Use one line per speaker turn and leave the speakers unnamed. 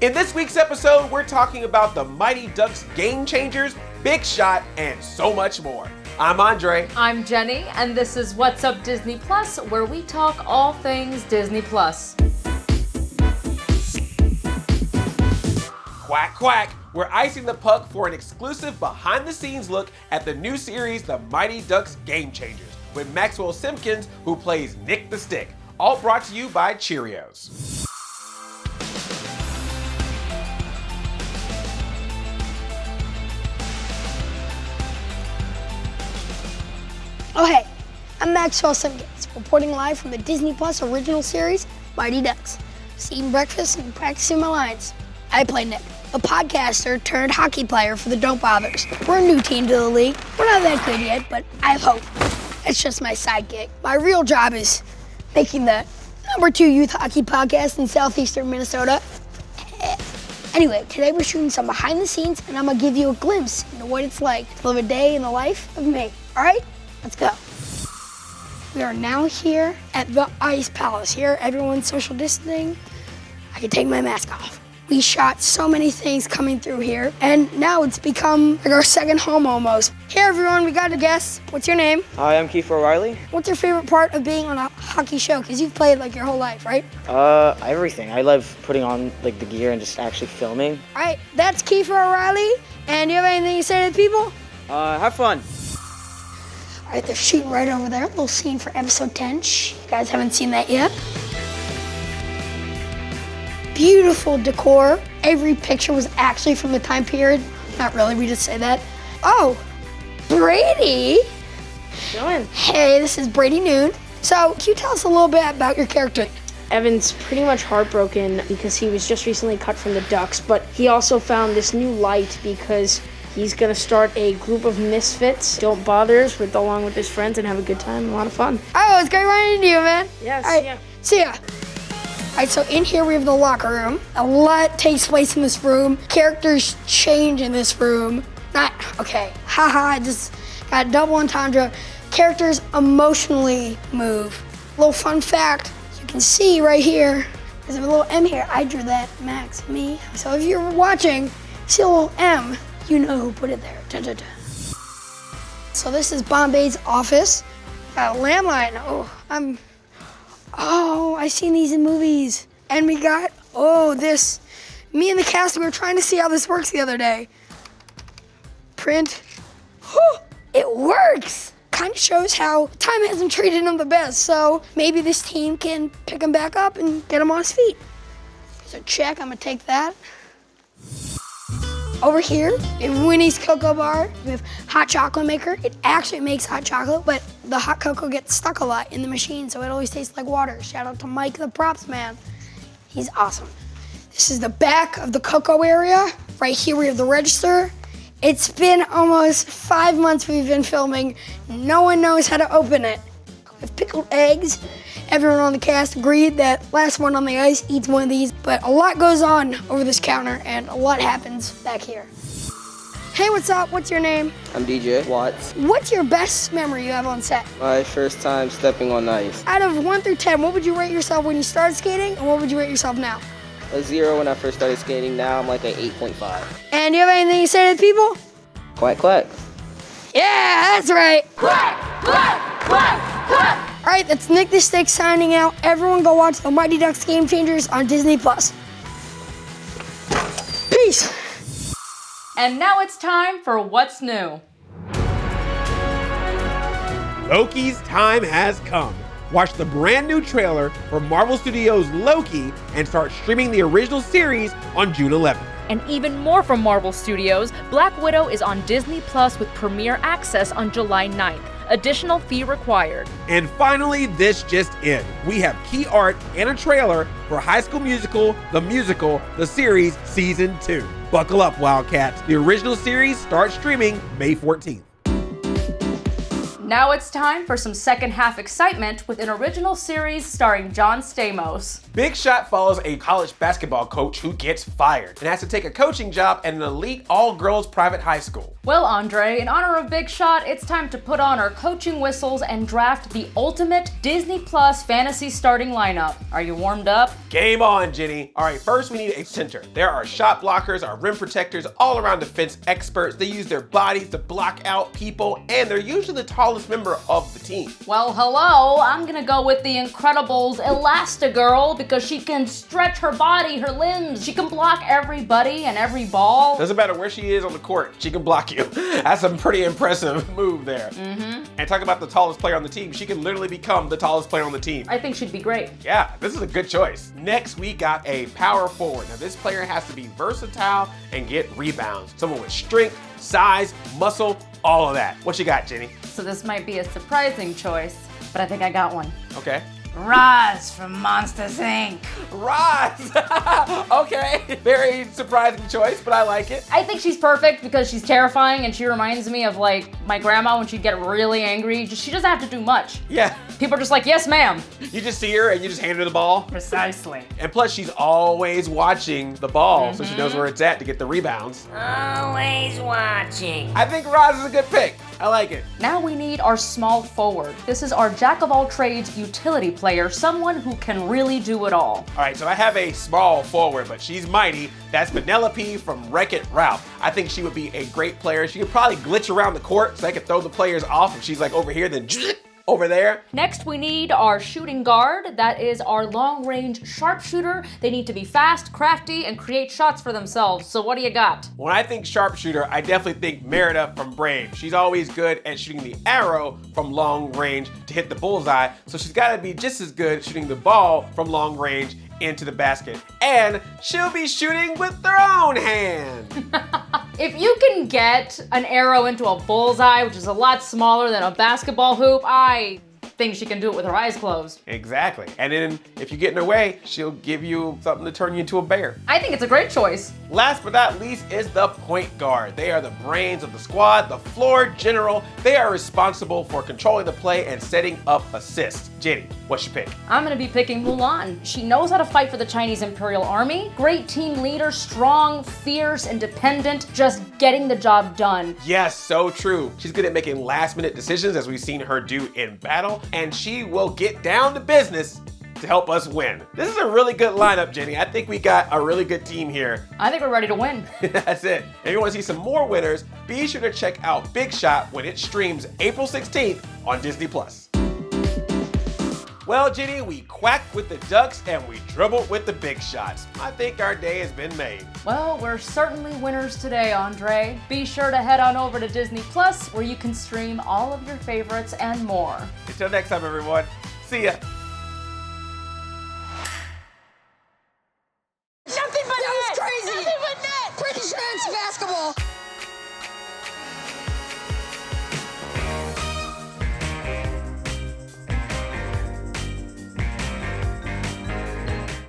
In this week's episode, we're talking about the Mighty Ducks Game Changers, Big Shot, and so much more. I'm Andre.
I'm Jenny, and this is What's Up Disney Plus, where we talk all things Disney Plus.
Quack, quack. We're icing the puck for an exclusive behind-the-scenes look at the new series, The Mighty Ducks Game Changers, with Maxwell Simkins, who plays Nick the Stick. All brought to you by Cheerios.
Oh hey, I'm Maxwell Simkins, reporting live from the Disney Plus original series, Mighty Ducks. Just eating breakfast and practicing my lines. I play Nick, a podcaster turned hockey player for the Don't Bothers. We're a new team to the league. We're not that good yet, but I have hope. It's just my side gig. My real job is making the #2 youth hockey podcast in southeastern Minnesota. Anyway, today we're shooting some behind the scenes, and I'm gonna give you a glimpse into what it's like to live a day in the life of me, all right? Let's go. We are now here at the Ice Palace. Here, everyone's social distancing. I can take my mask off. We shot so many things coming through here, and now it's become like our second home almost. Here, everyone, we got a guest. What's your name?
Hi, I'm Kiefer O'Reilly.
What's your favorite part of being on a hockey show? Because you've played like your whole life, right?
Everything. I love putting on like the gear and just actually filming.
All right, that's Kiefer O'Reilly. And do you have anything to say to the people?
Have fun.
All right, they're shooting right over there. A little scene for episode 10. Shh, you guys haven't seen that yet. Beautiful decor. Every picture was actually from the time period. Not really, we just say that. Oh, Brady.
Going.
Hey, this is Brady Noon. So, can you tell us a little bit about your character?
Evan's pretty much heartbroken because he was just recently cut from the Ducks, but he also found this new light because he's gonna start a group of misfits, Don't Bothers, along with his friends and have a good time, a lot of fun.
Oh, it's great running into you, man.
Yes,
All right,
yeah.
see ya. All right, so in here we have the locker room. A lot takes place in this room. Characters change in this room. Okay, I just got a double entendre. Characters emotionally move. Little fun fact, you can see right here, there's a little M here. I drew that, Max, me. So if you're watching, see a little M, you know who put it there. Da, da, da. So this is Bombay's office. Got a landline. I've seen these in movies. And we got, this. Me and the cast, we were trying to see how this works the other day. Print. It works. Kind of shows how time hasn't treated him the best. So maybe this team can pick him back up and get him on his feet. So check, I'm gonna take that. Over here, in Winnie's Cocoa Bar, we have hot chocolate maker. It actually makes hot chocolate, but the hot cocoa gets stuck a lot in the machine, so it always tastes like water. Shout out to Mike, the props man. He's awesome. This is the back of the cocoa area. Right here, we have the register. It's been almost 5 months we've been filming. No one knows how to open it. We have pickled eggs. Everyone on the cast agreed that last one on the ice eats one of these, but a lot goes on over this counter and a lot happens back here. Hey, what's up? What's your name?
I'm DJ Watts.
What's your best memory you have on set?
My first time stepping on ice.
Out of 1 through 10, what would you rate yourself when you started skating, and what would you rate yourself now?
A 0 when I first started skating. Now I'm like an 8.5.
And do you have anything to say to the people?
Quack, quack.
Yeah, that's right. Quack, quack, quack, quack. All right, that's Nick the Stick signing out. Everyone go watch the Mighty Ducks Game Changers on Disney Plus. Peace.
And now it's time for What's New.
Loki's time has come. Watch the brand new trailer for Marvel Studios' Loki and start streaming the original series on June 11th.
And even more from Marvel Studios, Black Widow is on Disney Plus with premiere access on July 9th. Additional fee required.
And finally, this just in. We have key art and a trailer for High School Musical, the series, Season 2. Buckle up, Wildcats. The original series starts streaming May 14th.
Now it's time for some second half excitement with an original series starring John Stamos.
Big Shot follows a college basketball coach who gets fired and has to take a coaching job at an elite all-girls private high school.
Well, Andre, in honor of Big Shot, it's time to put on our coaching whistles and draft the ultimate Disney Plus fantasy starting lineup. Are you warmed up?
Game on, Jenny. All right, first we need a center. There are shot blockers, our rim protectors, all around defense experts. They use their bodies to block out people, and they're usually the tallest member of the team.
Well, hello, I'm gonna go with the Incredibles Elastigirl because she can stretch her body, her limbs. She can block everybody and every ball.
Doesn't matter where she is on the court, she can block you. That's a pretty impressive move there. And talk about the tallest player on the team. She can literally become the tallest player on the team.
I think she'd be great.
Yeah, this is a good choice. Next, we got a power forward. Now, this player has to be versatile and get rebounds. Someone with strength, size, muscle, all of that. What you got, Jenny?
So this might be a surprising choice, but I think I got one.
Okay.
Roz from Monsters, Inc.
Roz! Okay, very surprising choice, but I like it.
I think she's perfect because she's terrifying and she reminds me of like my grandma when she'd get really angry. She doesn't have to do much.
Yeah.
People are just like, yes, ma'am.
You just see her and you just hand her the ball.
Precisely.
And plus, she's always watching the ball, so she knows where it's at to get the rebounds.
Always watching.
I think Roz is a good pick. I like it.
Now we need our small forward. This is our jack-of-all-trades utility player, someone who can really do it all.
All right, so I have a small forward, but she's mighty. That's Penelope from Wreck-It Ralph. I think she would be a great player. She could probably glitch around the court so I could throw the players off. If she's like over here, then over there.
Next, we need our shooting guard. That is our long-range sharpshooter. They need to be fast, crafty, and create shots for themselves. So what do you got?
When I think sharpshooter, I definitely think Merida from Brave. She's always good at shooting the arrow from long range to hit the bullseye, so she's got to be just as good shooting the ball from long range into the basket. And she'll be shooting with her own hand.
If you can get an arrow into a bullseye, which is a lot smaller than a basketball hoop, I think she can do it with her eyes closed.
Exactly. And then if you get in her way, she'll give you something to turn you into a bear.
I think it's a great choice.
Last but not least is the point guard. They are the brains of the squad, the floor general. They are responsible for controlling the play and setting up assists. Jenny, what's your pick?
I'm gonna be picking Mulan. She knows how to fight for the Chinese Imperial Army. Great team leader, strong, fierce, independent, just getting the job done.
Yes, so true. She's good at making last-minute decisions, as we've seen her do in battle, and she will get down to business to help us win. This is a really good lineup, Jenny. I think we got a really good team here.
I think we're ready to win.
That's it. If you want to see some more winners, be sure to check out Big Shot when it streams April 16th on Disney+. Well, Jenny, we quacked with the ducks and we dribbled with the big shots. I think our day has been made.
Well, we're certainly winners today, Andre. Be sure to head on over to Disney+, where you can stream all of your favorites and more.
Until next time, everyone. See ya.